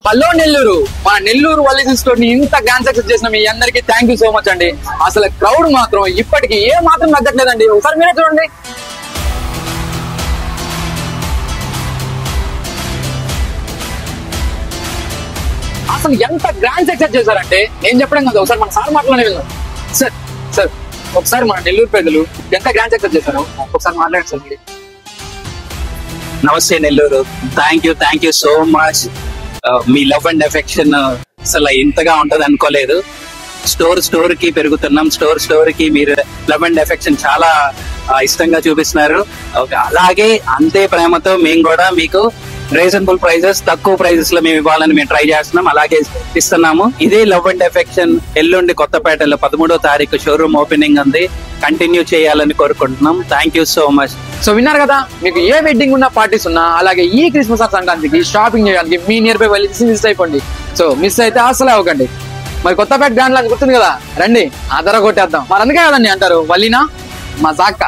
Hello Nellore, మన Nellore Valli store ని ఇంత గ్రాండ్ సక్సెస్ చేసిన మీ అందరికి థ్యాంక్ యూ సో మచ్ అండి. అసలు క్రౌడ్ మాత్రం ఇప్పటికి ఏ మాత్రం తగ్గట్లేదండి. ఒకసారి మీరే చూడండి. అసలు ఎంత గ్రాండ్ సక్సెస్ చేశారంటే నేను చెప్పడం కదా, ఒకసారి మన సార్ మాటలోనే వెళ్దాం. సార్ సార్ ఒకసారి మన నెల్లూరు ప్రజలు ఎంత గ్రాండ్ సక్సెస్ చేశారు ఒకసారి మాట్లాడండి సార్. మీరు నమస్తే Nellore, thank you so much. Me love and affection అసలు ఇంతగా ఉంటది అనుకోలేదు. స్టోర్ కి పెరుగుతున్నాం, స్టోర్ కి మీరు లవ్ అండ్ అఫెక్షన్ చాలా ఇష్టంగా చూపిస్తున్నారు. అలాగే అంతే ప్రేమతో మేము కూడా మీకు రీజనబుల్ ప్రైజెస్, తక్కువ ప్రైజెస్ లో మేము ఇవ్వాలని మేము ట్రై చేస్తున్నాం, అలాగే ఇస్తున్నాము. ఇదే లవ్ అండ్ అఫెక్షన్ ఎల్లుండి కొత్తపేటలో 13వ తారీఖు షోరూమ్ ఓపెనింగ్ ఉంది. కంటిన్యూ చేయాలని కోరుకుంటున్నాం. Thank you so much. So విన్నారు కదా, మీకు ఏ వెడ్డింగ్ ఉన్నా, పార్టీస్ ఉన్నా, అలాగే ఈ క్రిస్మస్ సంక్రాంతికి షాపింగ్ చేయడానికి మీ నియర్ బై వెళ్ళి మిస్ అయిపోండి. సో మిస్ అయితే అసలే అవ్వకండి. మరి కొత్తపేట గ్రాండ్ లాంచ్ గుర్తుంది కదా, రండి ఆ ధర కొట్టేద్దాం. మరి అందుకే కదండి అంటారు వల్లినా మా జాక్క.